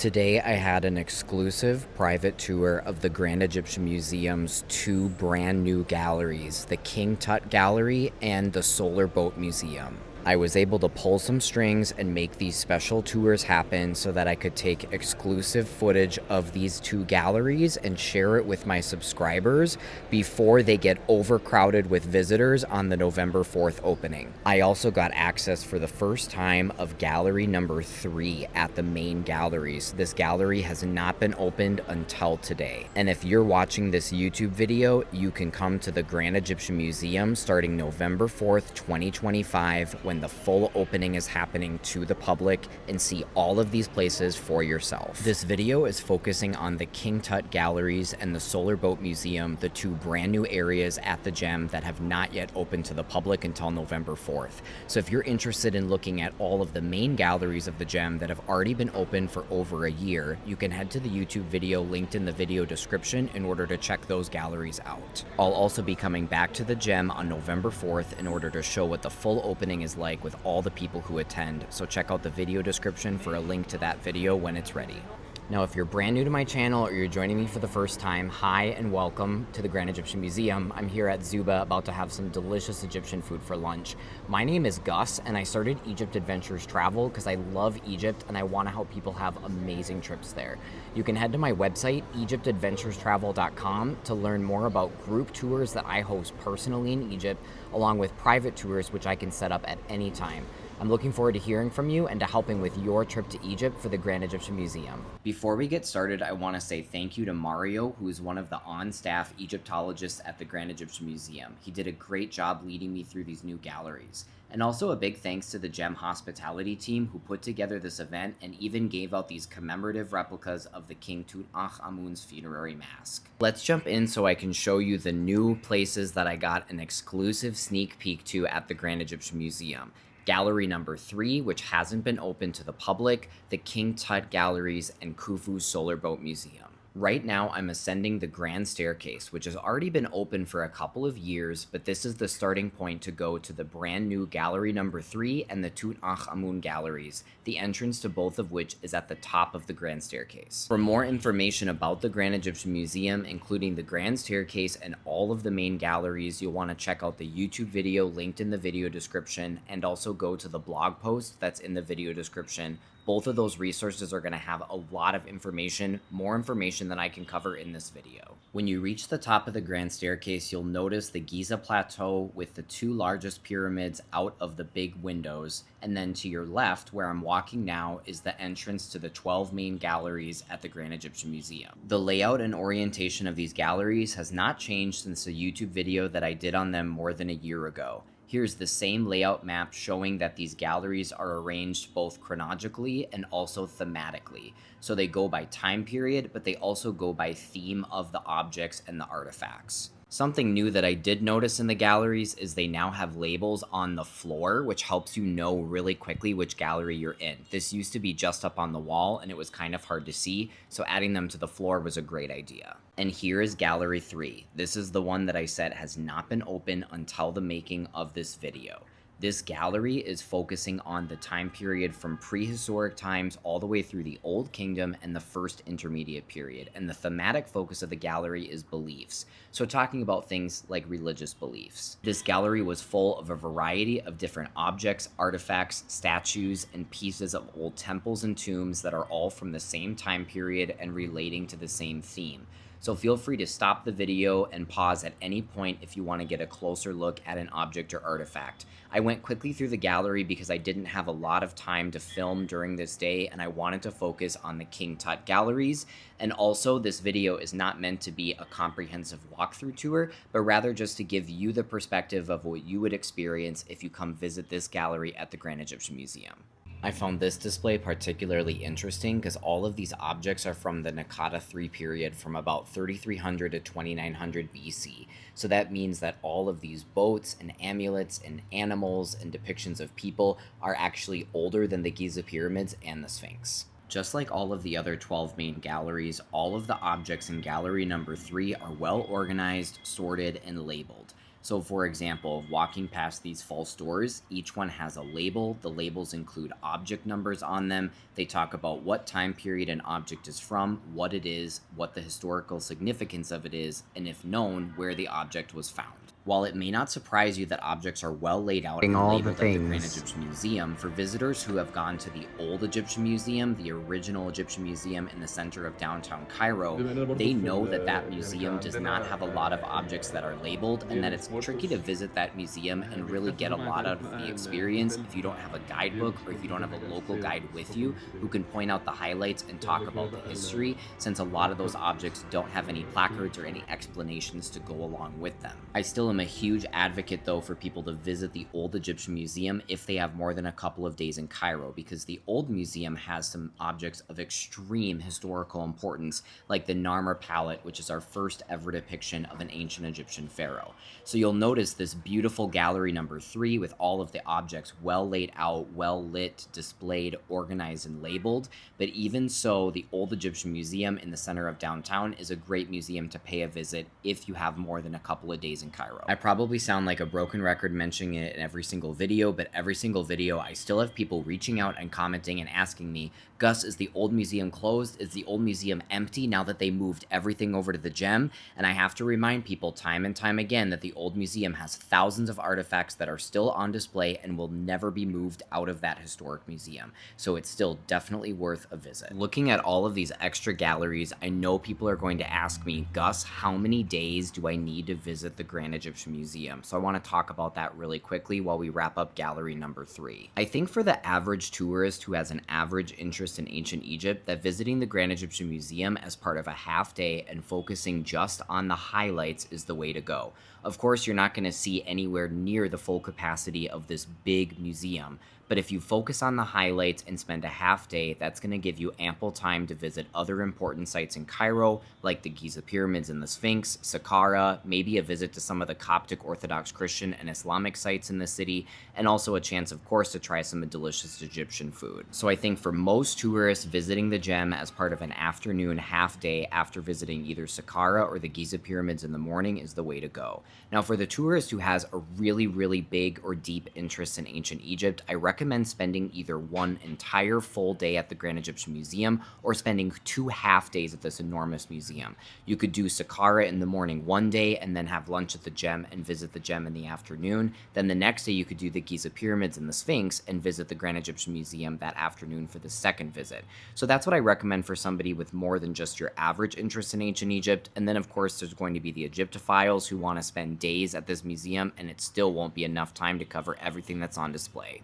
Today, I had an exclusive private tour of the Grand Egyptian Museum's two brand new galleries, the King Tut Gallery and the Solar Boat Museum. I was able to pull some strings and make these special tours happen so that I could take exclusive footage of these two galleries and share it with my subscribers before they get overcrowded with visitors on the November 4th opening. I also got access for the first time of gallery number 3 at the main galleries. This gallery has not been opened until today. And if you're watching this YouTube video, you can come to the Grand Egyptian Museum starting November 4th, 2025, when the full opening is happening to the public, and see all of these places for yourself. This video is focusing on the King Tut Galleries and the Solar Boat Museum, the two brand new areas at the gem that have not yet opened to the public until November 4th. So if you're interested in looking at all of the main galleries of the gem that have already been open for over a year, you can head to the YouTube video linked in the video description in order to check those galleries out. I'll also be coming back to the gem on November 4th in order to show what the full opening is like with all the people who attend, so check out the video description for a link to that video when it's ready. Now, if you're brand new to my channel or you're joining me for the first time, hi and welcome to the Grand Egyptian Museum. I'm here at Zuba about to have some delicious Egyptian food for lunch. My name is Gus and I started Egypt Adventures Travel because I love Egypt and I want to help people have amazing trips there. You can head to my website, egyptadventurestravel.com, to learn more about group tours that I host personally in Egypt, along with private tours which I can set up at any time. I'm looking forward to hearing from you and to helping with your trip to Egypt for the Grand Egyptian Museum. Before we get started, I want to say thank you to Mario, who is one of the on-staff Egyptologists at the Grand Egyptian Museum. He did a great job leading me through these new galleries. And also a big thanks to the Gem Hospitality team who put together this event and even gave out these commemorative replicas of the King Tutankhamun's funerary mask. Let's jump in so I can show you the new places that I got an exclusive sneak peek to at the Grand Egyptian Museum. Gallery number 3, which hasn't been open to the public, the King Tut Galleries, and Khufu Solar Boat Museum. Right now, I'm ascending the Grand Staircase, which has already been open for a couple of years, but this is the starting point to go to the brand new Gallery number 3 and the Tutankhamun Galleries, the entrance to both of which is at the top of the Grand Staircase. For more information about the Grand Egyptian Museum, including the Grand Staircase and all of the main galleries, you'll want to check out the YouTube video linked in the video description, and also go to the blog post that's in the video description. Both of those resources are going to have a lot of information, more information than I can cover in this video. When you reach the top of the Grand Staircase, you'll notice the Giza Plateau with the two largest pyramids out of the big windows, and then to your left, where I'm walking now, is the entrance to the 12 main galleries at the Grand Egyptian Museum. The layout and orientation of these galleries has not changed since the YouTube video that I did on them more than a year ago. Here's the same layout map showing that these galleries are arranged both chronologically and also thematically. So they go by time period, but they also go by theme of the objects and the artifacts. Something new that I did notice in the galleries is they now have labels on the floor, which helps you know really quickly which gallery you're in. This used to be just up on the wall and it was kind of hard to see, so adding them to the floor was a great idea. And here is Gallery 3. This is the one that I said has not been open until the making of this video. This gallery is focusing on the time period from prehistoric times all the way through the Old Kingdom and the First Intermediate Period, and the thematic focus of the gallery is beliefs, so talking about things like religious beliefs. This gallery was full of a variety of different objects, artifacts, statues, and pieces of old temples and tombs that are all from the same time period and relating to the same theme. So feel free to stop the video and pause at any point if you want to get a closer look at an object or artifact. I went quickly through the gallery because I didn't have a lot of time to film during this day and I wanted to focus on the King Tut galleries. And also, this video is not meant to be a comprehensive walkthrough tour, but rather just to give you the perspective of what you would experience if you come visit this gallery at the Grand Egyptian Museum. I found this display particularly interesting because all of these objects are from the Naqada III period from about 3300 to 2900 BC. So that means that all of these boats and amulets and animals and depictions of people are actually older than the Giza pyramids and the Sphinx. Just like all of the other 12 main galleries, all of the objects in gallery number 3 are well organized, sorted, and labeled. So for example, walking past these false doors, each one has a label. The labels include object numbers on them. They talk about what time period an object is from, what it is, what the historical significance of it is, and if known, where the object was found. While it may not surprise you that objects are well laid out and all the labeled at the Grand things. Egyptian Museum, for visitors who have gone to the Old Egyptian Museum, the original Egyptian Museum in the center of downtown Cairo, بما اننا برضو they في know that that يعني museum كان does not عندنا have a lot of objects that are labeled, and that جيمس it's tricky to بورتوس visit that museum and really get بيحتفلوا a معي lot تعرف out of the معاه experience الفيلم if you don't have a guidebook جيمس or if you بورتوس don't اللي have a كان local سيد guide with الصفوي you who الكبير can point out the highlights and اللي talk about كان the history, since a lot of those objects don't have any placards or any explanations to go along with them. I still am a huge advocate though for people to visit the Old Egyptian Museum if they have more than a couple of days in Cairo, because the Old Museum has some objects of extreme historical importance, like the Narmer palette, which is our first ever depiction of an ancient Egyptian pharaoh. So you'll notice this beautiful gallery number 3 with all of the objects well laid out, well lit, displayed, organized, and labeled. But even so, the Old Egyptian Museum in the center of downtown is a great museum to pay a visit if you have more than a couple of days in Cairo. I probably sound like a broken record mentioning it in every single video, but every single video I still have people reaching out and commenting and asking me, Gus, is the old museum closed? Is the old museum empty now that they moved everything over to the gem? And I have to remind people time and time again that the old museum has thousands of artifacts that are still on display and will never be moved out of that historic museum. So it's still definitely worth a visit. Looking at all of these extra galleries, I know people are going to ask me, Gus, how many days do I need to visit the Grand Egyptian Museum? So I want to talk about that really quickly while we wrap up gallery number 3. I think for the average tourist who has an average interest in ancient Egypt, that visiting the Grand Egyptian Museum as part of a half day and focusing just on the highlights is the way to go. Of course, you're not going to see anywhere near the full capacity of this big museum, but if you focus on the highlights and spend a half day, that's going to give you ample time to visit other important sites in Cairo, like the Giza Pyramids and the Sphinx, Saqqara, maybe a visit to some of the Coptic Orthodox Christian and Islamic sites in the city, and also a chance, of course, to try some delicious Egyptian food. So I think for most tourists, visiting the gem as part of an afternoon half day after visiting either Saqqara or the Giza Pyramids in the morning is the way to go. Now, for the tourist who has a really, really big or deep interest in ancient Egypt, I recommend spending either one entire full day at the Grand Egyptian Museum or spending 2 half days at this enormous museum. You could do Saqqara in the morning one day and then have lunch at the gem and visit the gem in the afternoon. Then the next day you could do the Giza Pyramids and the Sphinx and visit the Grand Egyptian Museum that afternoon for the second visit. So that's what I recommend for somebody with more than just your average interest in ancient Egypt. And then of course there's going to be the Egyptophiles who want to spend days at this museum, and it still won't be enough time to cover everything that's on display.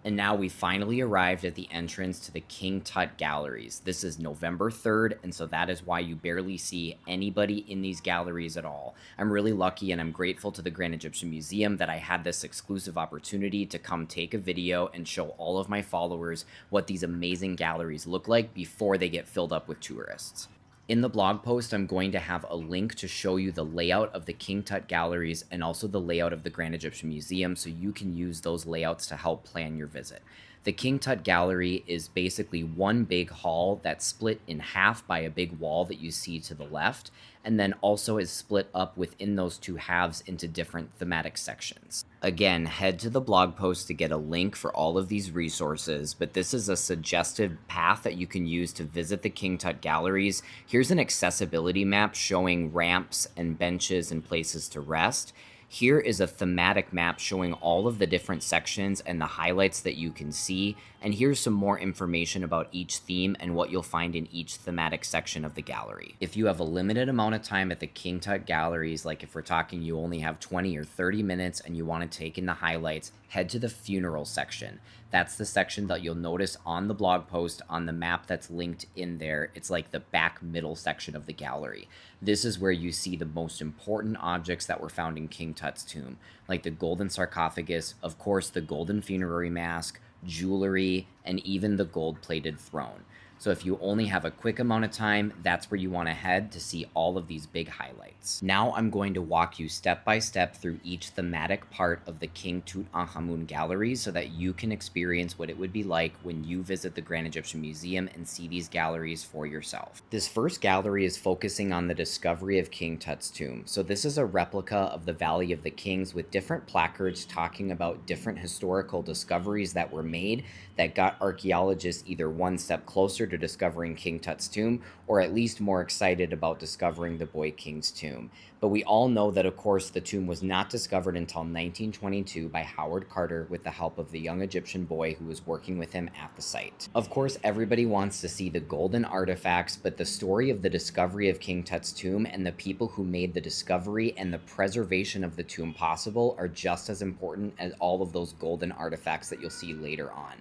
And now we finally arrived at the entrance to the King Tut galleries. This is November 3rd, and so that is why you barely see anybody in these galleries at all. I'm really lucky and I'm grateful to the Grand Egyptian Museum that I had this exclusive opportunity to come take a video and show all of my followers what these amazing galleries look like before they get filled up with tourists. In the blog post, I'm going to have a link to show you the layout of the King Tut galleries and also the layout of the Grand Egyptian Museum, so you can use those layouts to help plan your visit. The King Tut gallery is basically one big hall that's split in half by a big wall that you see to the left, and then also is split up within those two halves into different thematic sections. Again, head to the blog post to get a link for all of these resources, but this is a suggested path that you can use to visit the King Tut galleries. Here's an accessibility map showing ramps and benches and places to rest. Here is a thematic map showing all of the different sections and the highlights that you can see, and here's some more information about each theme and what you'll find in each thematic section of the gallery. If you have a limited amount of time at the King Tut galleries, like if we're talking you only have 20 or 30 minutes and you want to take in the highlights, head to the funeral section. That's the section that you'll notice on the blog post on the map that's linked in there. It's like the back middle section of the gallery. This is where you see the most important objects that were found in King Tut's tomb, like the golden sarcophagus, of course the golden funerary mask, jewelry, and even the gold-plated throne. So if you only have a quick amount of time, that's where you want to head to see all of these big highlights. Now I'm going to walk you step by step through each thematic part of the King Tutankhamun gallery so that you can experience what it would be like when you visit the Grand Egyptian Museum and see these galleries for yourself. This first gallery is focusing on the discovery of King Tut's tomb. So this is a replica of the Valley of the Kings with different placards talking about different historical discoveries that were made that got archaeologists either one step closer to discovering King Tut's tomb or at least more excited about discovering the boy king's tomb. But we all know that, of course, the tomb was not discovered until 1922 by Howard Carter with the help of the young Egyptian boy who was working with him at the site. Of course, everybody wants to see the golden artifacts, but the story of the discovery of King Tut's tomb and the people who made the discovery and the preservation of the tomb possible are just as important as all of those golden artifacts that you'll see later on.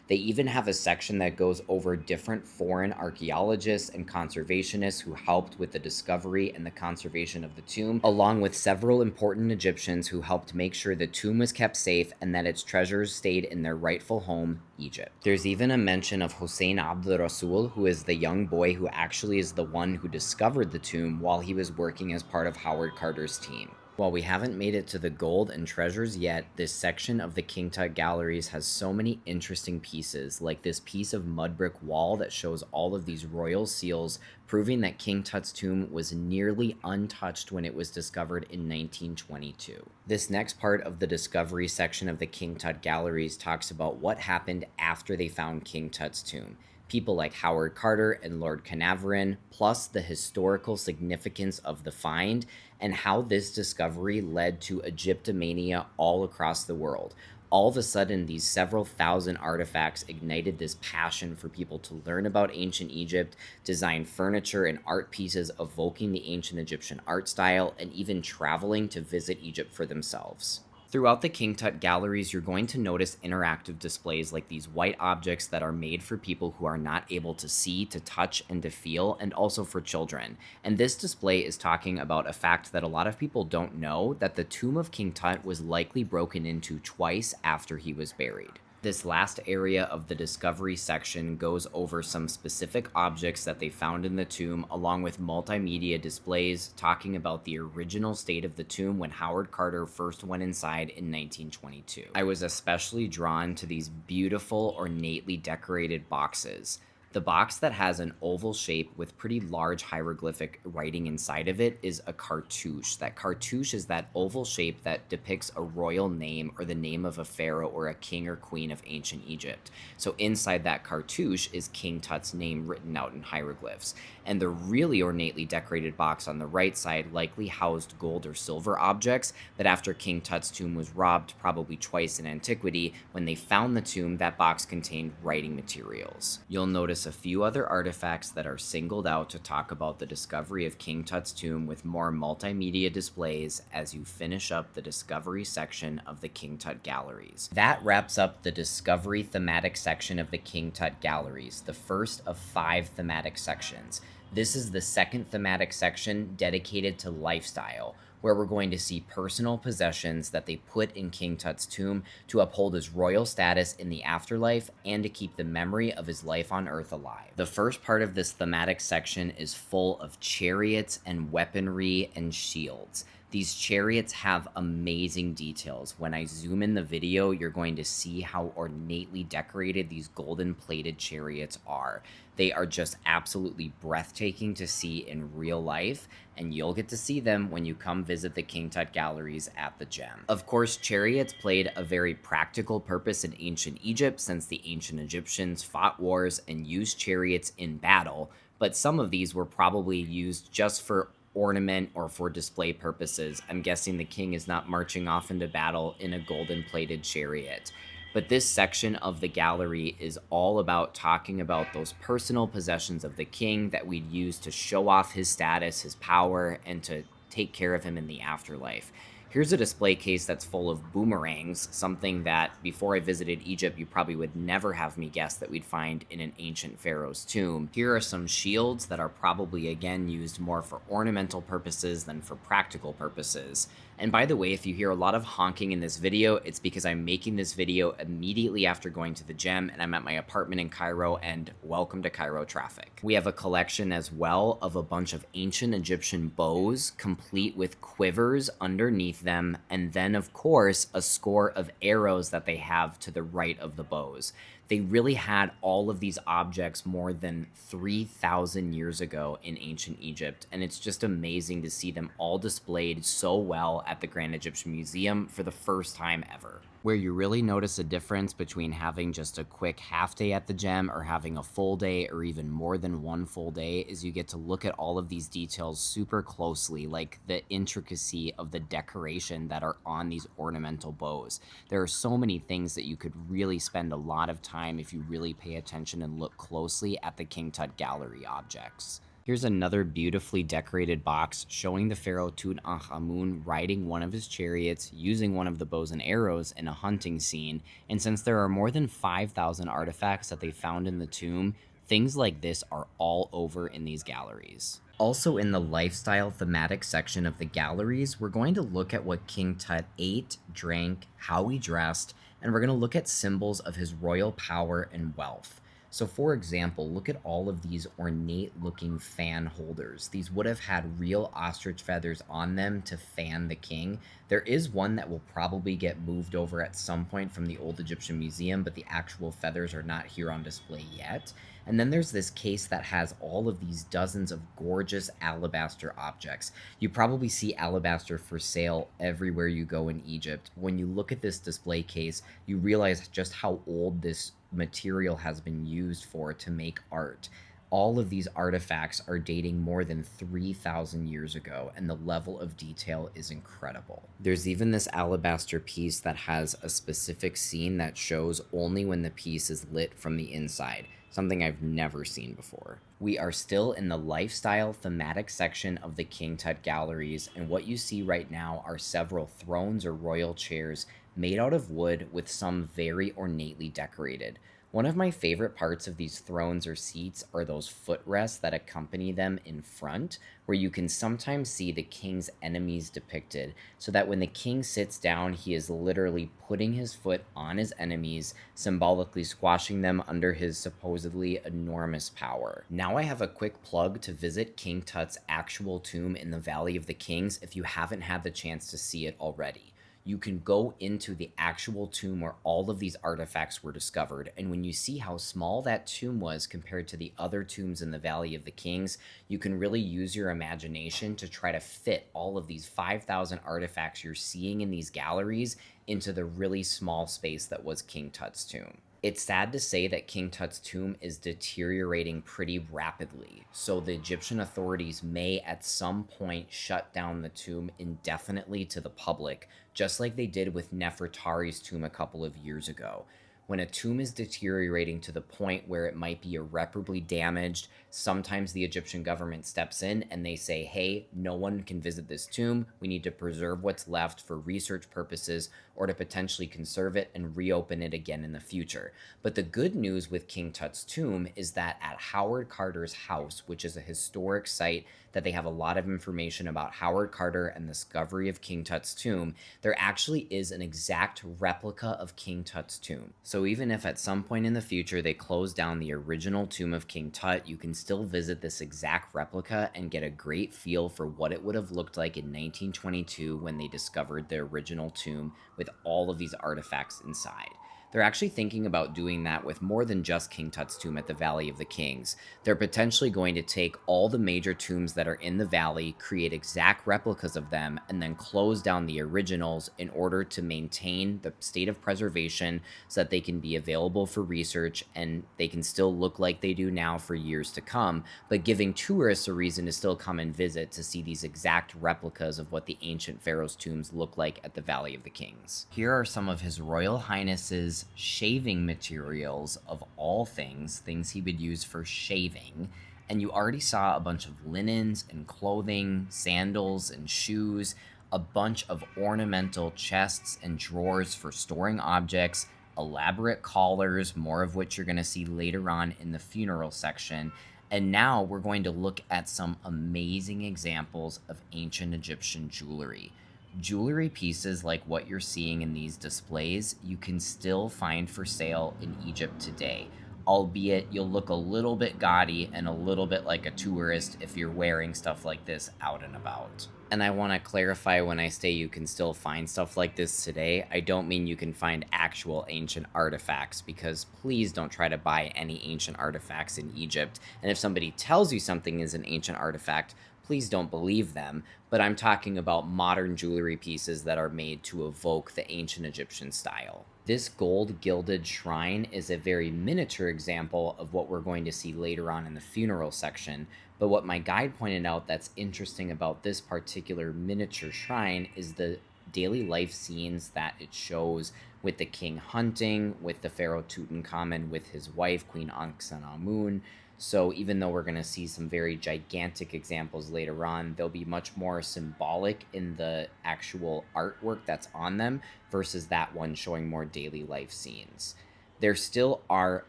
They even have a section that goes over different foreign archaeologists and conservationists who helped with the discovery and the conservation of the tomb, along with several important Egyptians who helped make sure the tomb was kept safe and that its treasures stayed in their rightful home, Egypt. There's even a mention of Hussein Abdul Rasul, who is the young boy who actually is the one who discovered the tomb while he was working as part of Howard Carter's team. While we haven't made it to the gold and treasures yet, this section of the King Tut galleries has so many interesting pieces, like this piece of mud brick wall that shows all of these royal seals, proving that King Tut's tomb was nearly untouched when it was discovered in 1922. This next part of the discovery section of the King Tut galleries talks about what happened after they found King Tut's tomb. People like Howard Carter and Lord Carnarvon, plus the historical significance of the find and how this discovery led to Egyptomania all across the world. All of a sudden, these several thousand artifacts ignited this passion for people to learn about ancient Egypt, design furniture and art pieces evoking the ancient Egyptian art style, and even traveling to visit Egypt for themselves. Throughout the King Tut galleries, you're going to notice interactive displays like these white objects that are made for people who are not able to see, to touch, and to feel, and also for children. And this display is talking about a fact that a lot of people don't know, that the tomb of King Tut was likely broken into twice after he was buried. This last area of the discovery section goes over some specific objects that they found in the tomb, along with multimedia displays talking about the original state of the tomb when Howard Carter first went inside in 1922. I was especially drawn to these beautiful, ornately decorated boxes. The box that has an oval shape with pretty large hieroglyphic writing inside of it is a cartouche. That cartouche is that oval shape that depicts a royal name or the name of a pharaoh or a king or queen of ancient Egypt. So inside that cartouche is King Tut's name written out in hieroglyphs. And the really ornately decorated box on the right side likely housed gold or silver objects that after King Tut's tomb was robbed probably twice in antiquity, when they found the tomb, that box contained writing materials. You'll notice a few other artifacts that are singled out to talk about the discovery of King Tut's tomb with more multimedia displays as you finish up the discovery section of the King Tut galleries. That wraps up the discovery thematic section of the King Tut galleries, the first of 5 thematic sections. This is the second thematic section dedicated to lifestyle, where we're going to see personal possessions that they put in King Tut's tomb to uphold his royal status in the afterlife and to keep the memory of his life on Earth alive. The first part of this thematic section is full of chariots and weaponry and shields. These chariots have amazing details. When I zoom in the video, you're going to see how ornately decorated these golden plated chariots are. They are just absolutely breathtaking to see in real life, and you'll get to see them when you come visit the King Tut galleries at the Gem. Of course, chariots played a very practical purpose in ancient Egypt, since the ancient Egyptians fought wars and used chariots in battle, but some of these were probably used just for ornament or for display purposes. I'm guessing the king is not marching off into battle in a golden plated chariot. But this section of the gallery is all about talking about those personal possessions of the king that we'd use to show off his status, his power, and to take care of him in the afterlife. Here's a display case that's full of boomerangs, something that before I visited Egypt, you probably would never have me guess that we'd find in an ancient pharaoh's tomb. Here are some shields that are probably again used more for ornamental purposes than for practical purposes. And by the way, if you hear a lot of honking in this video, it's because I'm making this video immediately after going to the gym, and I'm at my apartment in Cairo, and welcome to Cairo traffic. We have a collection as well of a bunch of ancient Egyptian bows, complete with quivers underneath them, and then of course a score of arrows that they have to the right of the bows. They really had all of these objects more than 3,000 years ago in ancient Egypt, and it's just amazing to see them all displayed so well at the Grand Egyptian Museum for the first time ever. Where you really notice a difference between having just a quick half day at the gem or having a full day or even more than one full day is you get to look at all of these details super closely, like the intricacy of the decoration that are on these ornamental bows. There are so many things that you could really spend a lot of time if you really pay attention and look closely at the King Tut Gallery objects. Here's another beautifully decorated box showing the pharaoh Tutankhamun riding one of his chariots, using one of the bows and arrows in a hunting scene. And since there are more than 5,000 artifacts that they found in the tomb, things like this are all over in these galleries. Also in the lifestyle thematic section of the galleries, we're going to look at what King Tut ate, drank, how he dressed, and we're going to look at symbols of his royal power and wealth. So for example, look at all of these ornate looking fan holders. These would have had real ostrich feathers on them to fan the king. There is one that will probably get moved over at some point from the Old Egyptian Museum, but the actual feathers are not here on display yet. And then there's this case that has all of these dozens of gorgeous alabaster objects. You probably see alabaster for sale everywhere you go in Egypt. When you look at this display case, you realize just how old this material has been used for to make art. All of these artifacts are dating more than 3,000 years ago, and the level of detail is incredible. There's even this alabaster piece that has a specific scene that shows only when the piece is lit from the inside, something I've never seen before. We are still in the lifestyle thematic section of the King Tut galleries, and what you see right now are several thrones or royal chairs made out of wood with some very ornately decorated. One of my favorite parts of these thrones or seats are those footrests that accompany them in front, where you can sometimes see the king's enemies depicted, so that when the king sits down, he is literally putting his foot on his enemies, symbolically squashing them under his supposedly enormous power. Now I have a quick plug to visit King Tut's actual tomb in the Valley of the Kings if you haven't had the chance to see it already. You can go into the actual tomb where all of these artifacts were discovered, and when you see how small that tomb was compared to the other tombs in the Valley of the Kings, you can really use your imagination to try to fit all of these 5,000 artifacts you're seeing in these galleries into the really small space that was King Tut's tomb. It's sad to say that King Tut's tomb is deteriorating pretty rapidly, so the Egyptian authorities may at some point shut down the tomb indefinitely to the public, just like they did with Nefertari's tomb a couple of years ago. When a tomb is deteriorating to the point where it might be irreparably damaged, sometimes the Egyptian government steps in and they say, hey, no one can visit this tomb. We need to preserve what's left for research purposes or to potentially conserve it and reopen it again in the future. But the good news with King Tut's tomb is that at Howard Carter's house, which is a historic site that they have a lot of information about Howard Carter and the discovery of King Tut's tomb, there actually is an exact replica of King Tut's tomb. So even if at some point in the future they close down the original tomb of King Tut, you can still visit this exact replica and get a great feel for what it would have looked like in 1922 when they discovered the original tomb with all of these artifacts inside. They're actually thinking about doing that with more than just King Tut's tomb at the Valley of the Kings. They're potentially going to take all the major tombs that are in the valley, create exact replicas of them, and then close down the originals in order to maintain the state of preservation so that they can be available for research and they can still look like they do now for years to come, but giving tourists a reason to still come and visit to see these exact replicas of what the ancient pharaohs' tombs look like at the Valley of the Kings. Here are some of His Royal Highness's shaving materials of all things he would use for shaving. And you already saw a bunch of linens and clothing, sandals and shoes, a bunch of ornamental chests and drawers for storing objects, elaborate collars, more of which you're going to see later on in the funeral section. And now we're going to look at some amazing examples of ancient Egyptian jewelry. Jewelry pieces like what you're seeing in these displays, you can still find for sale in Egypt today, albeit you'll look a little bit gaudy and a little bit like a tourist if you're wearing stuff like this out and about. And I want to clarify, when I say you can still find stuff like this today, I don't mean you can find actual ancient artifacts, because please don't try to buy any ancient artifacts in Egypt. And if somebody tells you something is an ancient artifact, please don't believe them. But I'm talking about modern jewelry pieces that are made to evoke the ancient Egyptian style. This gold gilded shrine is a very miniature example of what we're going to see later on in the funeral section, but what my guide pointed out that's interesting about this particular miniature shrine is the daily life scenes that it shows, with the king hunting, with the pharaoh Tutankhamun with his wife, Queen Ankhesenamun. So even though we're going to see some very gigantic examples later on, they'll be much more symbolic in the actual artwork that's on them versus that one showing more daily life scenes. There still are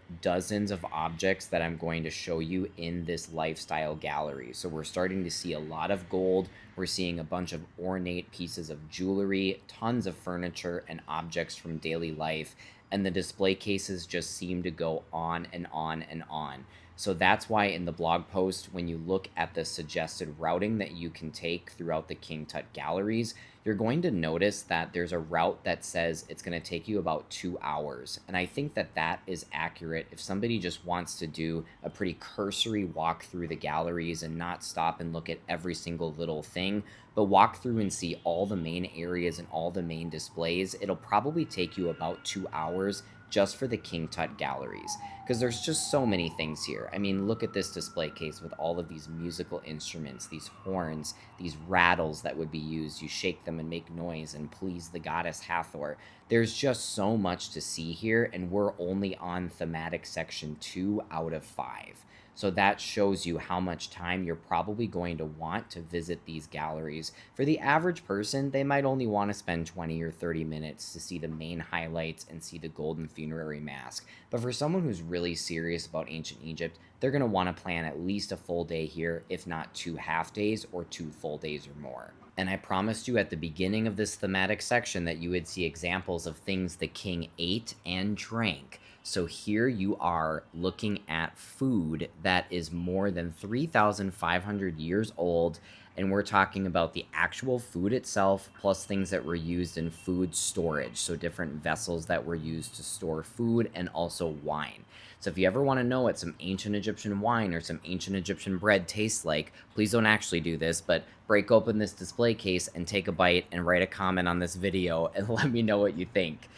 dozens of objects that I'm going to show you in this lifestyle gallery. So we're starting to see a lot of gold. We're seeing a bunch of ornate pieces of jewelry, tons of furniture and objects from daily life. And the display cases just seem to go on and on and on. So that's why in the blog post, when you look at the suggested routing that you can take throughout the King Tut galleries, you're going to notice that there's a route that says it's going to take you about 2 hours. And I think that that is accurate if somebody just wants to do a pretty cursory walk through the galleries and not stop and look at every single little thing, but walk through and see all the main areas and all the main displays. It'll probably take you about 2 hours just for the King Tut galleries, because there's just so many things here. I mean, look at this display case with all of these musical instruments, these horns, these rattles that would be used. You shake them and make noise and please the goddess Hathor. There's just so much to see here, and we're only on thematic section 2 out of 5. So that shows you how much time you're probably going to want to visit these galleries. For the average person, they might only want to spend 20 or 30 minutes to see the main highlights and see the golden funerary mask. But for someone who's really serious about ancient Egypt, they're going to want to plan at least a full day here, if not 2 half days or 2 full days or more. And I promised you at the beginning of this thematic section that you would see examples of things the king ate and drank. So here you are looking at food that is more than 3,500 years old, and we're talking about the actual food itself, plus things that were used in food storage, so different vessels that were used to store food, and also wine. So if you ever want to know what some ancient Egyptian wine or some ancient Egyptian bread tastes like, please don't actually do this, but break open this display case and take a bite and write a comment on this video and let me know what you think.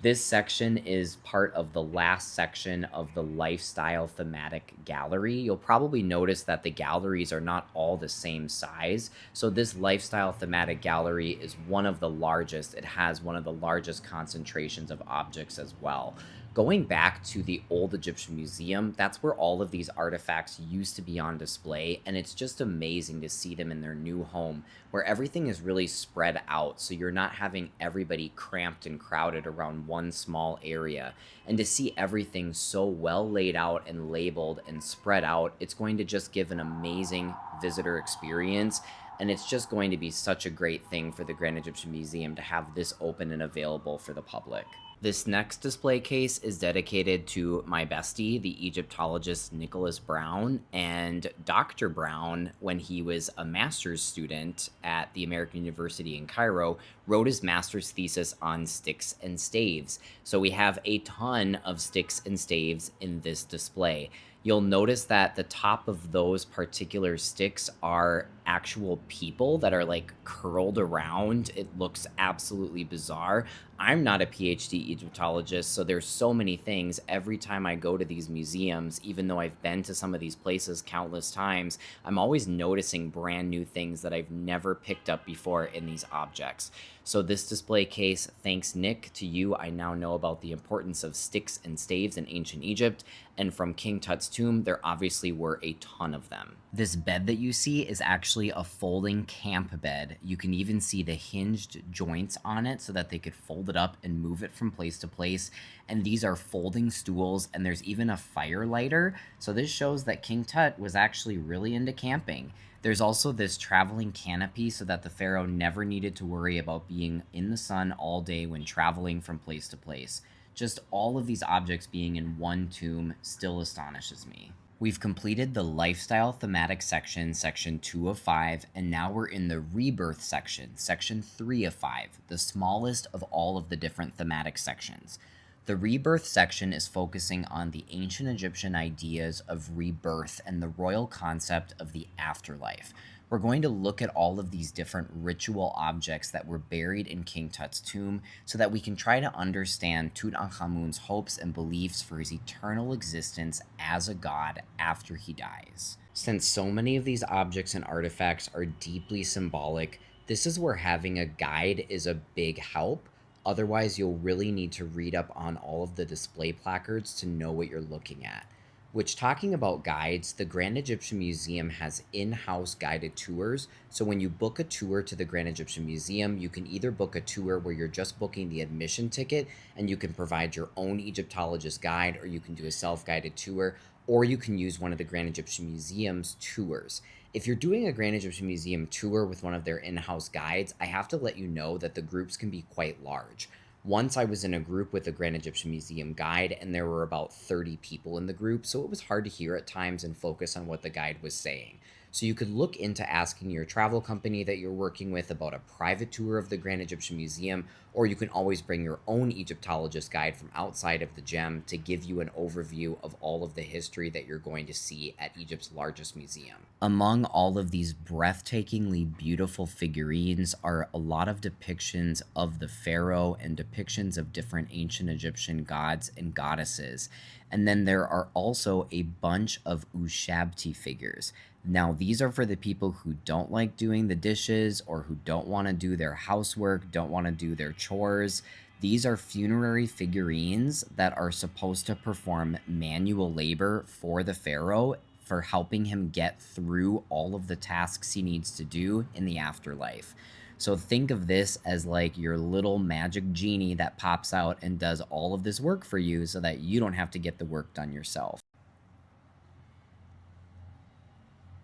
This section is part of the last section of the lifestyle thematic gallery. You'll probably notice that the galleries are not all the same size. So this lifestyle thematic gallery is one of the largest. It has one of the largest concentrations of objects as well. Going back to the old Egyptian museum, that's where all of these artifacts used to be on display, and it's just amazing to see them in their new home, where everything is really spread out, so you're not having everybody cramped and crowded around one small area. And to see everything so well laid out and labeled and spread out, it's going to just give an amazing visitor experience. And it's just going to be such a great thing for the Grand Egyptian Museum to have this open and available for the public. This next display case is dedicated to my bestie, the Egyptologist Nicholas Brown, and Dr. Brown, when he was a master's student at the American University in Cairo, wrote his master's thesis on sticks and staves. So we have a ton of sticks and staves in this display. You'll notice that the top of those particular sticks are actual people that are like curled around. It looks absolutely bizarre. I'm not a PhD Egyptologist, so there's so many things every time I go to these museums, even though I've been to some of these places countless times, I'm always noticing brand new things that I've never picked up before in these objects. So this display case, thanks Nick, to you, I now know about the importance of sticks and staves in ancient Egypt, and from King Tut's tomb, there obviously were a ton of them. This bed that you see is actually a folding camp bed. You can even see the hinged joints on it so that they could fold it up and move it from place to place. And these are folding stools, and there's even a fire lighter. So this shows that King Tut was actually really into camping. There's also this traveling canopy so that the pharaoh never needed to worry about being in the sun all day when traveling from place to place. Just all of these objects being in one tomb still astonishes me. We've completed the lifestyle thematic section, section 2 of 5, and now we're in the rebirth section, section 3 of 5, the smallest of all of the different thematic sections. The rebirth section is focusing on the ancient Egyptian ideas of rebirth and the royal concept of the afterlife. We're going to look at all of these different ritual objects that were buried in King Tut's tomb so that we can try to understand Tutankhamun's hopes and beliefs for his eternal existence as a god after he dies. Since so many of these objects and artifacts are deeply symbolic, this is where having a guide is a big help. Otherwise, you'll really need to read up on all of the display placards to know what you're looking at. Which, talking about guides, the Grand Egyptian Museum has in-house guided tours. So when you book a tour to the Grand Egyptian Museum, you can either book a tour where you're just booking the admission ticket and you can provide your own Egyptologist guide, or you can do a self-guided tour, or you can use one of the Grand Egyptian Museum's tours. If you're doing a Grand Egyptian Museum tour with one of their in-house guides, I have to let you know that the groups can be quite large. Once I was in a group with a Grand Egyptian Museum guide, and there were about 30 people in the group, so it was hard to hear at times and focus on what the guide was saying. So you could look into asking your travel company that you're working with about a private tour of the Grand Egyptian Museum, or you can always bring your own Egyptologist guide from outside of the gem to give you an overview of all of the history that you're going to see at Egypt's largest museum. Among all of these breathtakingly beautiful figurines are a lot of depictions of the pharaoh and depictions of different ancient Egyptian gods and goddesses. And then there are also a bunch of Ushabti figures. Now, these are for the people who don't like doing the dishes or who don't want to do their housework, don't want to do their chores. These are funerary figurines that are supposed to perform manual labor for the pharaoh for helping him get through all of the tasks he needs to do in the afterlife. So think of this as like your little magic genie that pops out and does all of this work for you so that you don't have to get the work done yourself.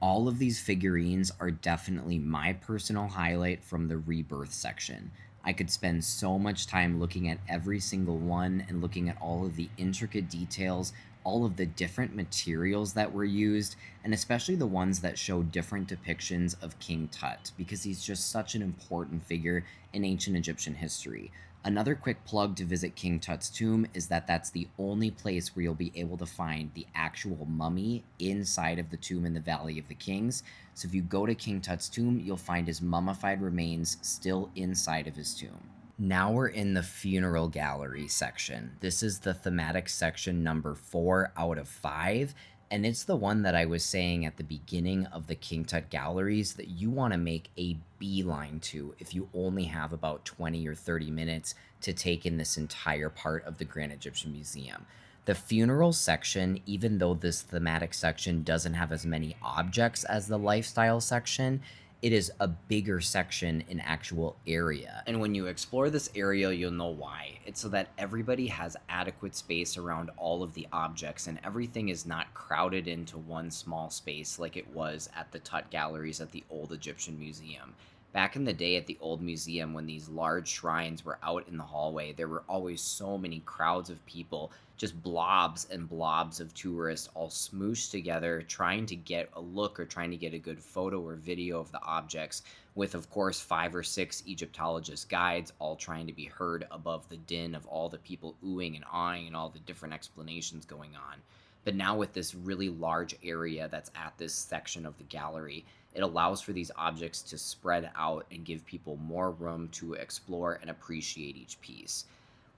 All of these figurines are definitely my personal highlight from the rebirth section. I could spend so much time looking at every single one and looking at all of the intricate details, all of the different materials that were used, and especially the ones that show different depictions of King Tut, because he's just such an important figure in ancient Egyptian history. Another quick plug to visit King Tut's tomb is that that's the only place where you'll be able to find the actual mummy inside of the tomb in the Valley of the Kings. So if you go to King Tut's tomb, you'll find his mummified remains still inside of his tomb. Now we're in the funeral gallery section. This is the thematic section number 4 out of 5. And it's the one that I was saying at the beginning of the King Tut galleries that you want to make a beeline to if you only have about 20 or 30 minutes to take in this entire part of the Grand Egyptian Museum. The funeral section, even though this thematic section doesn't have as many objects as the lifestyle section, it is a bigger section in actual area. And when you explore this area, you'll know why. It's so that everybody has adequate space around all of the objects and everything is not crowded into one small space like it was at the Tut galleries at the Old Egyptian Museum. Back in the day at the old museum, when these large shrines were out in the hallway, there were always so many crowds of people, just blobs and blobs of tourists all smooshed together, trying to get a look or trying to get a good photo or video of the objects, with, of course, 5 or 6 Egyptologist guides all trying to be heard above the din of all the people oohing and awing and all the different explanations going on. But now with this really large area that's at this section of the gallery, it allows for these objects to spread out and give people more room to explore and appreciate each piece.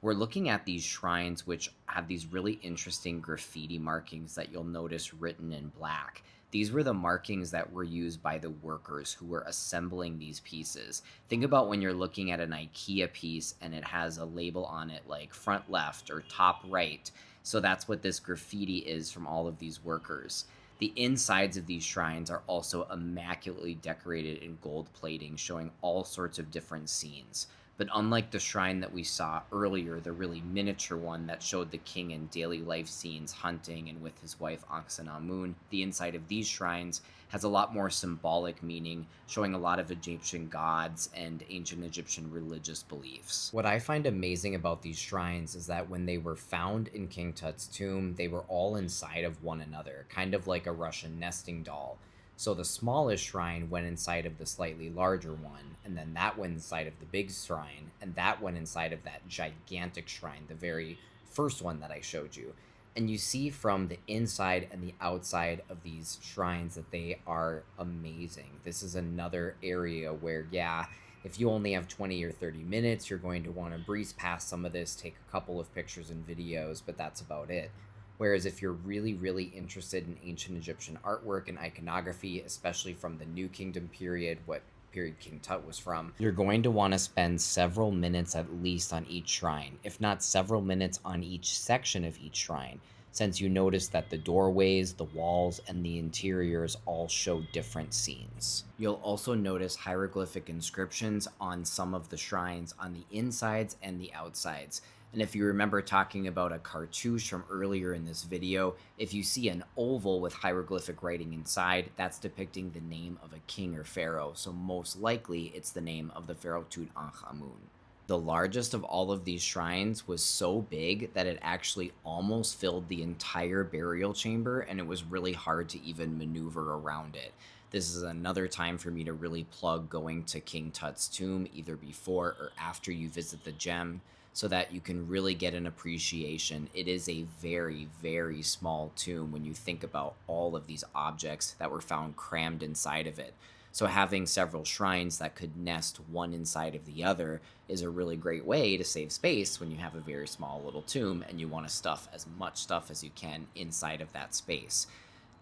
We're looking at these shrines which have these really interesting graffiti markings that you'll notice written in black. These were the markings that were used by the workers who were assembling these pieces. Think about when you're looking at an IKEA piece and it has a label on it like front left or top right. So that's what this graffiti is from all of these workers. The insides of these shrines are also immaculately decorated in gold plating, showing all sorts of different scenes. But unlike the shrine that we saw earlier, the really miniature one that showed the king in daily life scenes hunting and with his wife Ankhesenamun, the inside of these shrines has a lot more symbolic meaning, showing a lot of Egyptian gods and ancient Egyptian religious beliefs. What I find amazing about these shrines is that when they were found in King Tut's tomb, they were all inside of one another, kind of like a Russian nesting doll. So the smallest shrine went inside of the slightly larger one, and then that went inside of the big shrine, and that went inside of that gigantic shrine, the very first one that I showed you. And you see from the inside and the outside of these shrines that they are amazing. This is another area where, yeah, if you only have 20 or 30 minutes, you're going to want to breeze past some of this, take a couple of pictures and videos, but that's about it. Whereas if you're really, really interested in ancient Egyptian artwork and iconography, especially from the New Kingdom period, what period King Tut was from, you're going to want to spend several minutes at least on each shrine, if not several minutes on each section of each shrine, since you notice that the doorways, the walls, and the interiors all show different scenes. You'll also notice hieroglyphic inscriptions on some of the shrines on the insides and the outsides. And if you remember talking about a cartouche from earlier in this video, if you see an oval with hieroglyphic writing inside, that's depicting the name of a king or pharaoh, so most likely it's the name of the pharaoh Tutankhamun. The largest of all of these shrines was so big that it actually almost filled the entire burial chamber, and it was really hard to even maneuver around it. This is another time for me to really plug going to King Tut's tomb either before or after you visit the gem, so that you can really get an appreciation. It is a very, very small tomb when you think about all of these objects that were found crammed inside of it. So having several shrines that could nest one inside of the other is a really great way to save space when you have a very small little tomb and you want to stuff as much stuff as you can inside of that space.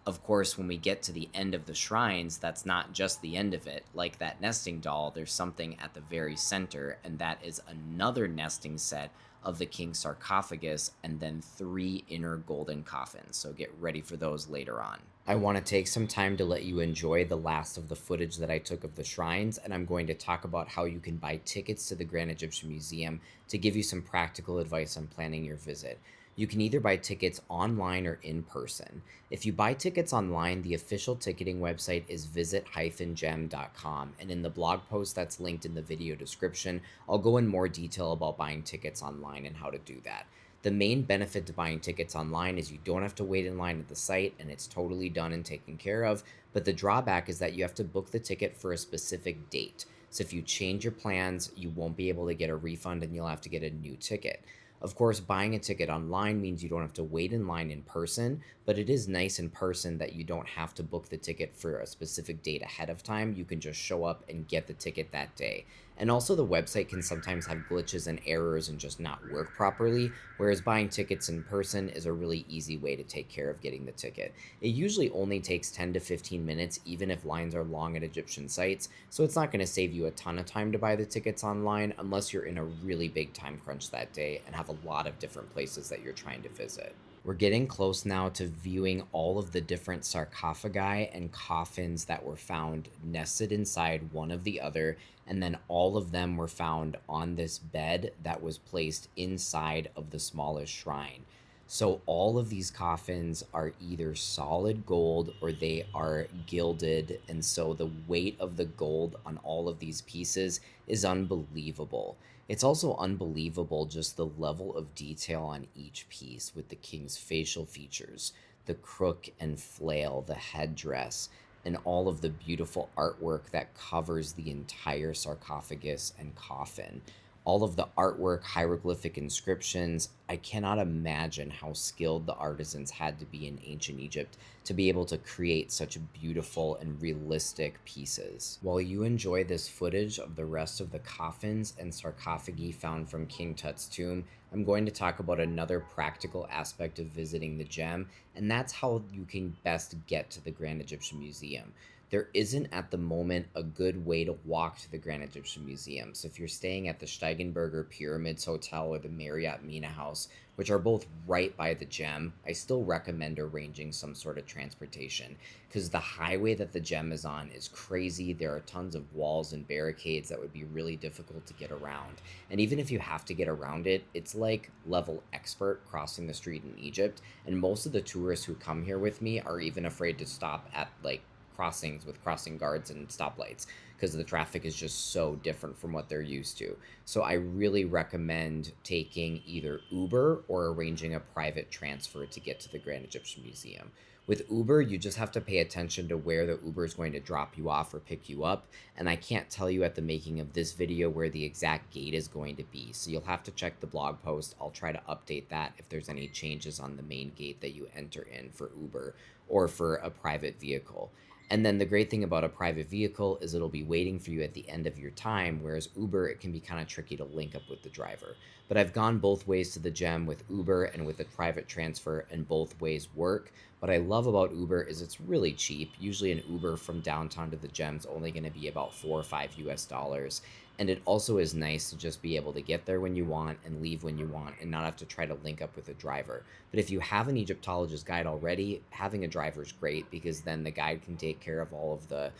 Of course, when we get to the end of the shrines, that's not just the end of it. Like that nesting doll, there's something at the very center, and that is another nesting set of the king's sarcophagus and then 3 inner golden coffins. So get ready for those later on. I want to take some time to let you enjoy the last of the footage that I took of the shrines, and I'm going to talk about how you can buy tickets to the Grand Egyptian Museum to give you some practical advice on planning your visit. You can either buy tickets online or in person. If you buy tickets online, the official ticketing website is visit-gem.com, and in the blog post that's linked in the video description, I'll go in more detail about buying tickets online and how to do that. The main benefit to buying tickets online is you don't have to wait in line at the site, and it's totally done and taken care of, but the drawback is that you have to book the ticket for a specific date. So if you change your plans, you won't be able to get a refund and you'll have to get a new ticket. Of course, buying a ticket online means you don't have to wait in line in person, but it is nice in person that you don't have to book the ticket for a specific date ahead of time. You can just show up and get the ticket that day. And also the website can sometimes have glitches and errors and just not work properly, whereas buying tickets in person is a really easy way to take care of getting the ticket. It usually only takes 10 to 15 minutes, even if lines are long at Egyptian sites, so it's not going to save you a ton of time to buy the tickets online unless you're in a really big time crunch that day and have a lot of different places that you're trying to visit. We're getting close now to viewing all of the different sarcophagi and coffins that were found nested inside one of the other, and then all of them were found on this bed that was placed inside of the smallest shrine. So all of these coffins are either solid gold or they are gilded, and so the weight of the gold on all of these pieces is unbelievable. It's also unbelievable just the level of detail on each piece with the king's facial features, the crook and flail, the headdress, and all of the beautiful artwork that covers the entire sarcophagus and coffin. All of the artwork, hieroglyphic inscriptions. I cannot imagine how skilled the artisans had to be in ancient Egypt to be able to create such beautiful and realistic pieces. While you enjoy this footage of the rest of the coffins and sarcophagi found from King Tut's tomb, I'm going to talk about another practical aspect of visiting the gem, and that's how you can best get to the Grand Egyptian Museum. There isn't at the moment a good way to walk to the Grand Egyptian Museum. So if you're staying at the Steigenberger Pyramids Hotel or the Marriott Mina House, which are both right by the gem, I still recommend arranging some sort of transportation because the highway that the gem is on is crazy. There are tons of walls and barricades that would be really difficult to get around. And even if you have to get around it, it's like level expert crossing the street in Egypt. And most of the tourists who come here with me are even afraid to stop at like crossings with crossing guards and stoplights because the traffic is just so different from what they're used to. So I really recommend taking either Uber or arranging a private transfer to get to the Grand Egyptian Museum. With Uber, you just have to pay attention to where the Uber is going to drop you off or pick you up. And I can't tell you at the making of this video where the exact gate is going to be. So you'll have to check the blog post. I'll try to update that if there's any changes on the main gate that you enter in for Uber or for a private vehicle. And then the great thing about a private vehicle is it'll be waiting for you at the end of your time, whereas Uber, it can be kind of tricky to link up with the driver. But I've gone both ways to the gem with Uber and with a private transfer, and both ways work. What I love about Uber is it's really cheap. Usually an Uber from downtown to the gem is only going to be about $4 or $5. And it also is nice to just be able to get there when you want and leave when you want and not have to try to link up with a driver. But if you have an Egyptologist guide already, having a driver is great because then the guide can take care of all of the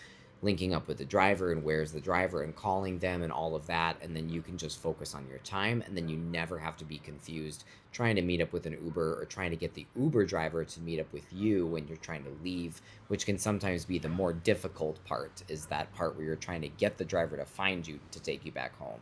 linking up with the driver and where's the driver and calling them and all of that. And then you can just focus on your time. And then you never have to be confused trying to meet up with an Uber or trying to get the Uber driver to meet up with you when you're trying to leave, which can sometimes be the more difficult part, is that part where you're trying to get the driver to find you to take you back home.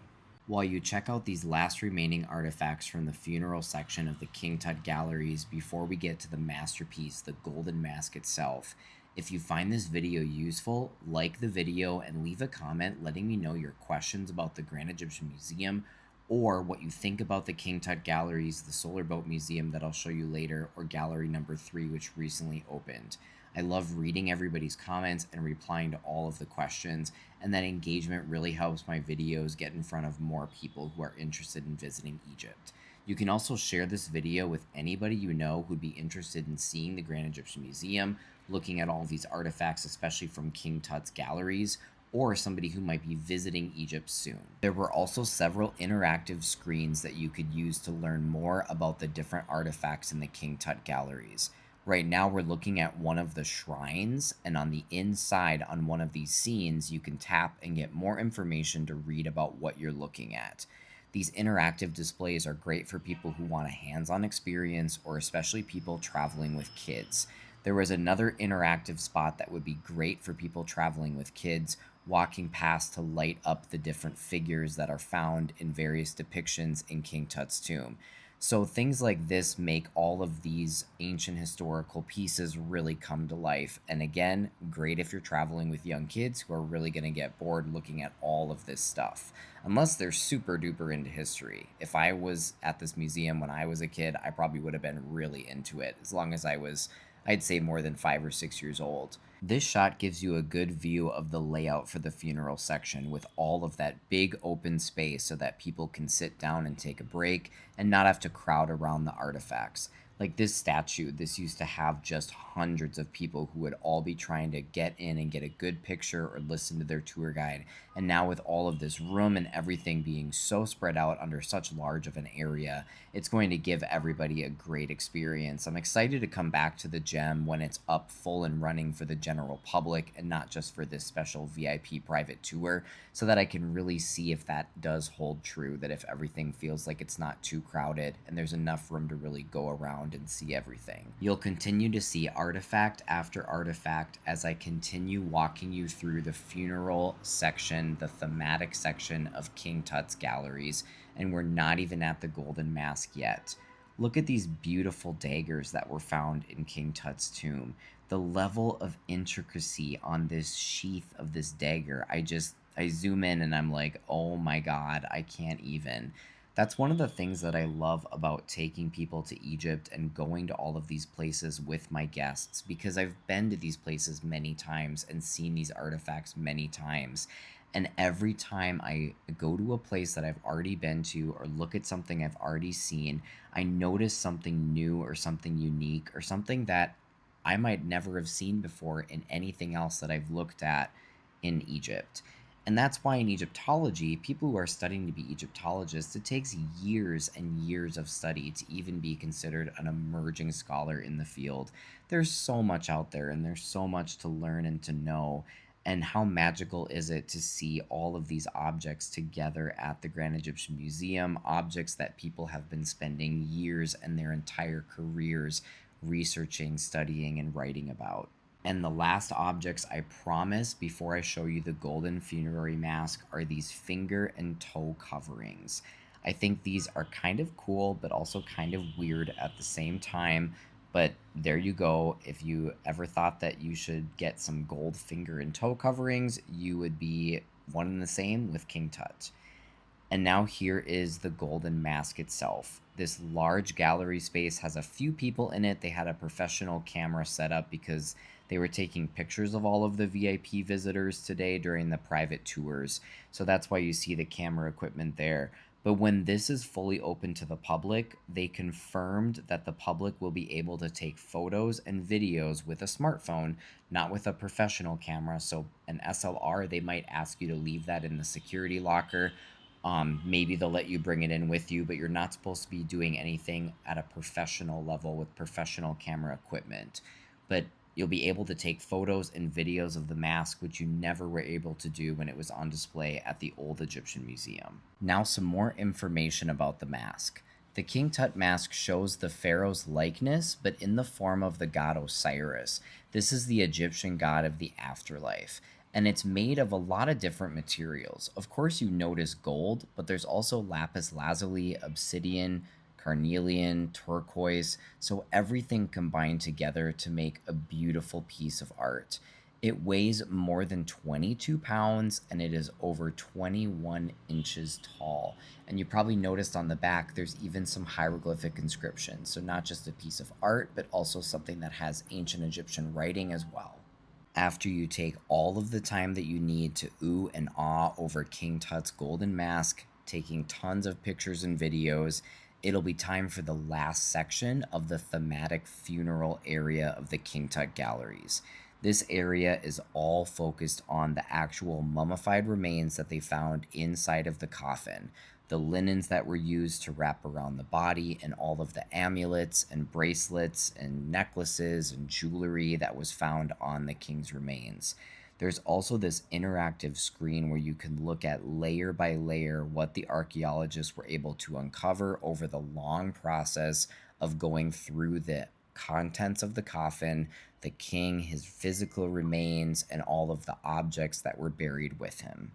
While you check out these last remaining artifacts from the funeral section of the King Tut galleries before we get to the masterpiece, the Golden Mask itself, if you find this video useful, like the video and leave a comment letting me know your questions about the Grand Egyptian Museum or what you think about the King Tut galleries, the Solar Boat Museum that I'll show you later, or gallery number 3, which recently opened. I love reading everybody's comments and replying to all of the questions, and that engagement really helps my videos get in front of more people who are interested in visiting Egypt. You can also share this video with anybody you know who'd be interested in seeing the Grand Egyptian Museum, looking at all these artifacts, especially from King Tut's galleries, or somebody who might be visiting Egypt soon. There were also several interactive screens that you could use to learn more about the different artifacts in the King Tut galleries. Right now we're looking at one of the shrines, and on the inside on one of these scenes you can tap and get more information to read about what you're looking at. These interactive displays are great for people who want a hands-on experience, or especially people traveling with kids. There was another interactive spot that would be great for people traveling with kids, walking past to light up the different figures that are found in various depictions in King Tut's tomb. So things like this make all of these ancient historical pieces really come to life. And again, great if you're traveling with young kids who are really going to get bored looking at all of this stuff. Unless they're super duper into history. If I was at this museum when I was a kid, I probably would have been really into it, as long as I was, I'd say, more than 5 or 6 years old. This shot gives you a good view of the layout for the funeral section with all of that big open space so that people can sit down and take a break and not have to crowd around the artifacts. Like this statue, this used to have just hundreds of people who would all be trying to get in and get a good picture or listen to their tour guide. And now with all of this room and everything being so spread out under such large of an area, it's going to give everybody a great experience. I'm excited to come back to the gem when it's up full and running for the general public and not just for this special VIP private tour, so that I can really see if that does hold true, that if everything feels like it's not too crowded and there's enough room to really go around and see everything. You'll continue to see artifact after artifact as I continue walking you through the funeral section, the thematic section of King Tut's galleries, and we're not even at the Golden Mask yet. Look at these beautiful daggers that were found in King Tut's tomb. The level of intricacy on this sheath of this dagger, I zoom in and I'm like, oh my god, I can't even. That's one of the things that I love about taking people to Egypt and going to all of these places with my guests, because I've been to these places many times and seen these artifacts many times. And every time I go to a place that I've already been to or look at something I've already seen, I notice something new or something unique or something that I might never have seen before in anything else that I've looked at in Egypt. And that's why in Egyptology, people who are studying to be Egyptologists, it takes years and years of study to even be considered an emerging scholar in the field. There's so much out there and there's so much to learn and to know. And how magical is it to see all of these objects together at the Grand Egyptian Museum, objects that people have been spending years and their entire careers researching, studying, and writing about. And the last objects I promise before I show you the golden funerary mask are these finger and toe coverings. I think these are kind of cool, but also kind of weird at the same time. But there you go. If you ever thought that you should get some gold finger and toe coverings, you would be one and the same with King Tut. And now here is the golden mask itself. This large gallery space has a few people in it. They had a professional camera set up because they were taking pictures of all of the VIP visitors today during the private tours. So that's why you see the camera equipment there. But when this is fully open to the public, they confirmed that the public will be able to take photos and videos with a smartphone, not with a professional camera. So an SLR, they might ask you to leave that in the security locker. Maybe they'll let you bring it in with you, but you're not supposed to be doing anything at a professional level with professional camera equipment. But you'll be able to take photos and videos of the mask, which you never were able to do when it was on display at the Old Egyptian Museum. Now, some more information about the mask. The King Tut mask shows the pharaoh's likeness, but in the form of the god Osiris. This is the Egyptian god of the afterlife. And it's made of a lot of different materials. Of course, you notice gold, but there's also lapis lazuli, obsidian, carnelian, turquoise, so everything combined together to make a beautiful piece of art. It weighs more than 22 pounds and it is over 21 inches tall. And you probably noticed on the back there's even some hieroglyphic inscription, so not just a piece of art, but also something that has ancient Egyptian writing as well. After you take all of the time that you need to ooh and ah over King Tut's golden mask, taking tons of pictures and videos, it'll be time for the last section of the thematic funeral area of the King Tut galleries. This area is all focused on the actual mummified remains that they found inside of the coffin, the linens that were used to wrap around the body, and all of the amulets and bracelets and necklaces and jewelry that was found on the king's remains. There's also this interactive screen where you can look at layer by layer what the archaeologists were able to uncover over the long process of going through the contents of the coffin, the king, his physical remains, and all of the objects that were buried with him.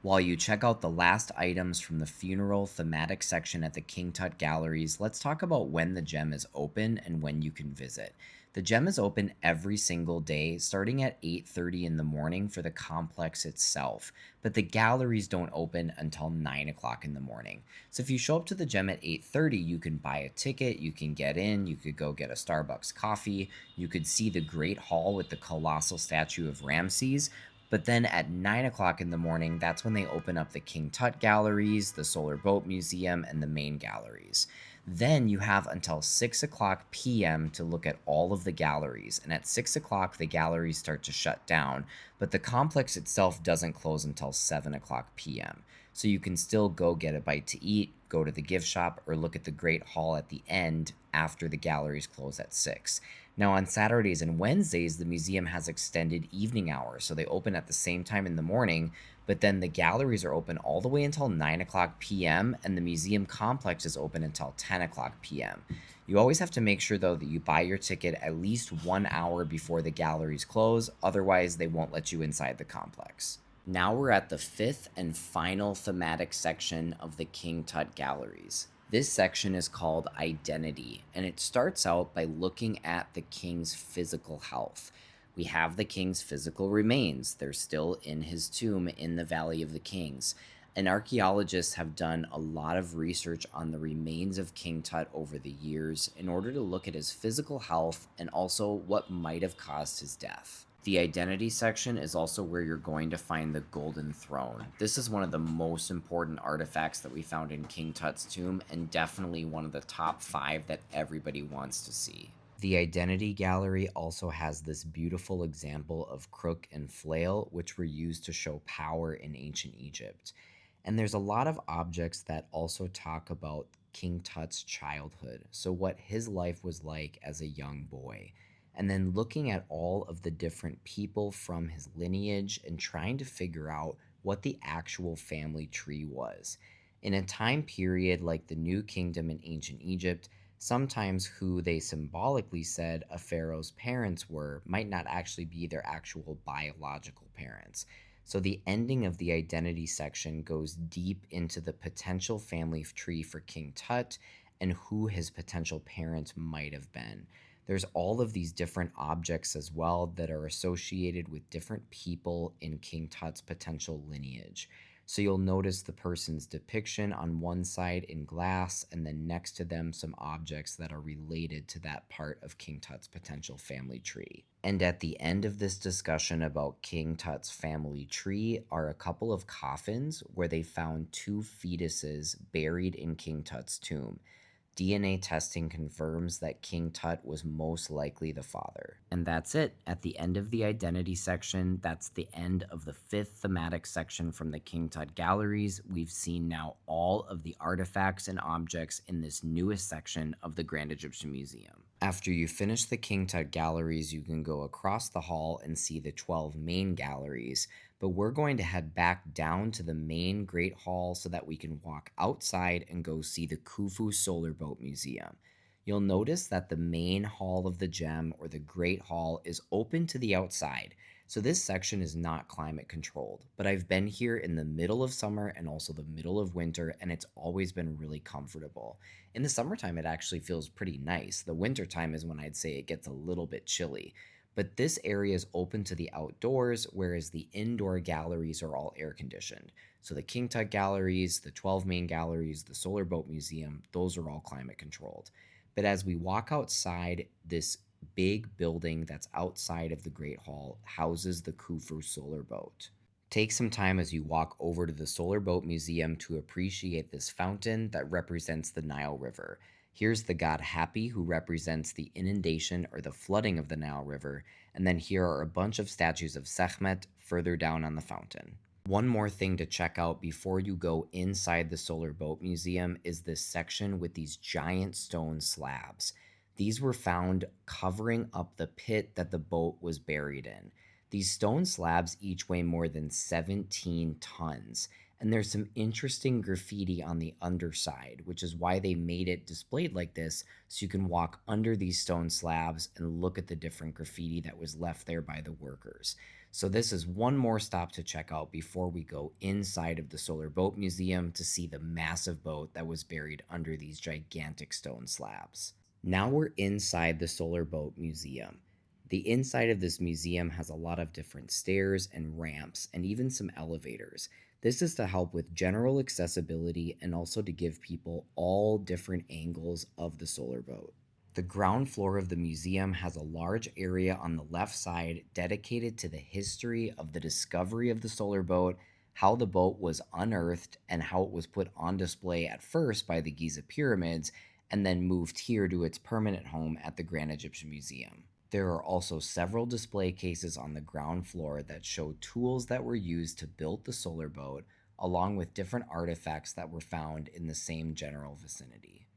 While you check out the last items from the funeral thematic section at the King Tut galleries, let's talk about when the gem is open and when you can visit. The gem is open every single day, starting at 8:30 in the morning for the complex itself, but the galleries don't open until 9 o'clock in the morning. So if you show up to the gem at 8:30, you can buy a ticket, you can get in, you could go get a Starbucks coffee, you could see the Great Hall with the colossal statue of Ramses. But then at 9 o'clock in the morning, that's when they open up the King Tut galleries, the Solar Boat Museum, and the main galleries. Then you have until 6 o'clock p.m. to look at all of the galleries. And at 6 o'clock, the galleries start to shut down. But the complex itself doesn't close until 7 o'clock p.m. So you can still go get a bite to eat, go to the gift shop, or look at the Great Hall at the end after the galleries close at 6. Now, on Saturdays and Wednesdays, the museum has extended evening hours, so they open at the same time in the morning, but then the galleries are open all the way until 9 o'clock p.m., and the museum complex is open until 10 o'clock p.m. You always have to make sure, though, that you buy your ticket at least 1 hour before the galleries close, otherwise they won't let you inside the complex. Now we're at the fifth and final thematic section of the King Tut galleries. This section is called Identity, and it starts out by looking at the king's physical health. We have the king's physical remains. They're still in his tomb in the Valley of the Kings. And archaeologists have done a lot of research on the remains of King Tut over the years in order to look at his physical health and also what might have caused his death. The identity section is also where you're going to find the golden throne. This is one of the most important artifacts that we found in King Tut's tomb, and definitely one of the top 5 that everybody wants to see. The Identity Gallery also has this beautiful example of crook and flail, which were used to show power in ancient Egypt. And there's a lot of objects that also talk about King Tut's childhood, so what his life was like as a young boy. And then looking at all of the different people from his lineage and trying to figure out what the actual family tree was. In a time period like the New Kingdom in ancient Egypt, sometimes who they symbolically said a pharaoh's parents were might not actually be their actual biological parents. So the ending of the identity section goes deep into the potential family tree for King Tut and who his potential parents might have been. There's all of these different objects as well that are associated with different people in King Tut's potential lineage. So you'll notice the person's depiction on one side in glass, and then next to them, some objects that are related to that part of King Tut's potential family tree. And at the end of this discussion about King Tut's family tree are a couple of coffins where they found two fetuses buried in King Tut's tomb. DNA testing confirms that King Tut was most likely the father. And that's it. At the end of the identity section, that's the end of the fifth thematic section from the King Tut galleries. We've seen now all of the artifacts and objects in this newest section of the Grand Egyptian Museum. After you finish the King Tut galleries, you can go across the hall and see the 12 main galleries, but we're going to head back down to the main Great Hall so that we can walk outside and go see the Khufu Solar Boat Museum. You'll notice that the main hall of the gem, or the Great Hall, is open to the outside, so this section is not climate controlled. But I've been here in the middle of summer and also the middle of winter, and it's always been really comfortable. In the summertime, it actually feels pretty nice. The wintertime is when I'd say it gets a little bit chilly. But this area is open to the outdoors, whereas the indoor galleries are all air conditioned. So the King Tut galleries, the 12 main galleries, the Solar Boat Museum, those are all climate controlled. But as we walk outside, this big building that's outside of the Great Hall houses the Khufu Solar Boat. Take some time as you walk over to the Solar Boat Museum to appreciate this fountain that represents the Nile River. Here's the god Happy, who represents the inundation or the flooding of the Nile River, and then here are a bunch of statues of Sekhmet further down on the fountain. One more thing to check out before you go inside the Solar Boat Museum is this section with these giant stone slabs. These were found covering up the pit that the boat was buried in. These stone slabs each weigh more than 17 tons, and there's some interesting graffiti on the underside, which is why they made it displayed like this, so you can walk under these stone slabs and look at the different graffiti that was left there by the workers. So this is one more stop to check out before we go inside of the Solar Boat Museum to see the massive boat that was buried under these gigantic stone slabs. Now we're inside the Solar Boat Museum. The inside of this museum has a lot of different stairs and ramps and even some elevators. This is to help with general accessibility and also to give people all different angles of the solar boat. The ground floor of the museum has a large area on the left side dedicated to the history of the discovery of the solar boat, how the boat was unearthed, and how it was put on display at first by the Giza pyramids and then moved here to its permanent home at the Grand Egyptian Museum. There are also several display cases on the ground floor that show tools that were used to build the solar boat, along with different artifacts that were found in the same general vicinity.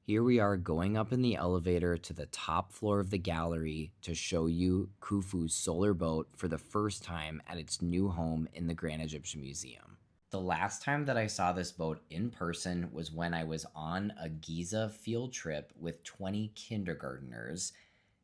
Here we are going up in the elevator to the top floor of the gallery to show you Khufu's solar boat for the first time at its new home in the Grand Egyptian Museum. The last time that I saw this boat in person was when I was on a Giza field trip with 20 kindergartners.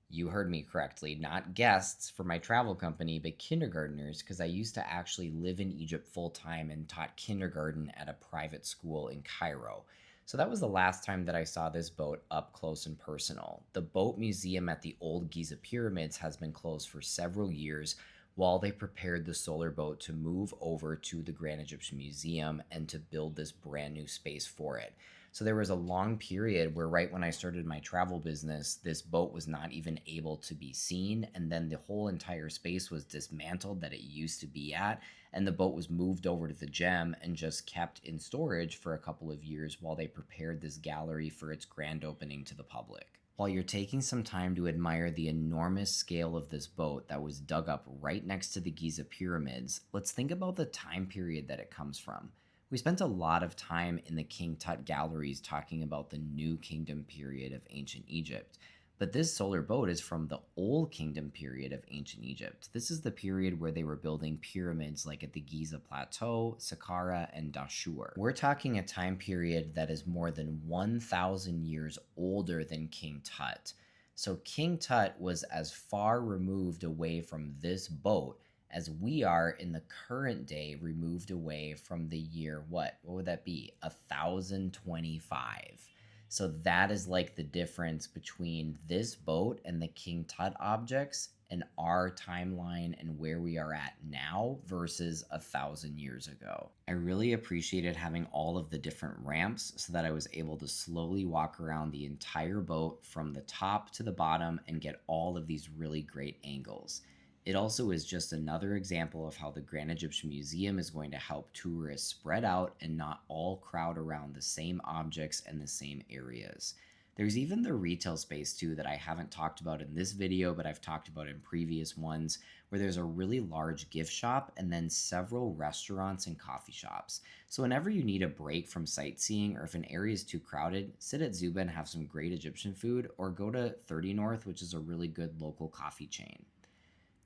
You heard me correctly, not guests for my travel company, but kindergartners, because I used to actually live in Egypt full time and taught kindergarten at a private school in Cairo. So that was the last time that I saw this boat up close and personal. The boat museum at the old Giza pyramids has been closed for several years while they prepared the solar boat to move over to the Grand Egyptian Museum and to build this brand new space for it. So there was a long period where right when I started my travel business, this boat was not even able to be seen. And then the whole entire space was dismantled that it used to be at. And the boat was moved over to the gem and just kept in storage for a couple of years while they prepared this gallery for its grand opening to the public. While you're taking some time to admire the enormous scale of this boat that was dug up right next to the Giza pyramids, let's think about the time period that it comes from. We spent a lot of time in the King Tut galleries talking about the New Kingdom period of ancient Egypt, but this solar boat is from the Old Kingdom period of ancient Egypt. This is the period where they were building pyramids like at the Giza Plateau, Saqqara, and Dashur. We're talking a time period that is more than 1,000 years older than King Tut. So King Tut was as far removed away from this boat as we are in the current day removed away from the year, what would that be? 1025. So that is like the difference between this boat and the King Tut objects and our timeline and where we are at now versus 1,000 years ago. I really appreciated having all of the different ramps so that I was able to slowly walk around the entire boat from the top to the bottom and get all of these really great angles. It also is just another example of how the Grand Egyptian Museum is going to help tourists spread out and not all crowd around the same objects and the same areas. There's even the retail space too that I haven't talked about in this video, but I've talked about in previous ones, where there's a really large gift shop and then several restaurants and coffee shops. So whenever you need a break from sightseeing or if an area is too crowded, sit at Zuba and have some great Egyptian food, or go to 30 North, which is a really good local coffee chain.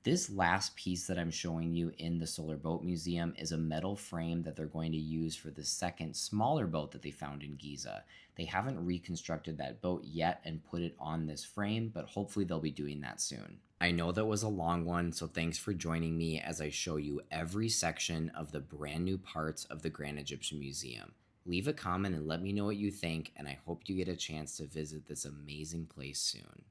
This last piece that I'm showing you in the Solar Boat Museum is a metal frame that they're going to use for the second smaller boat that they found in Giza. They haven't reconstructed that boat yet and put it on this frame, but hopefully they'll be doing that soon. I know that was a long one, so thanks for joining me as I show you every section of the brand new parts of the Grand Egyptian Museum. Leave a comment and let me know what you think, and I hope you get a chance to visit this amazing place soon.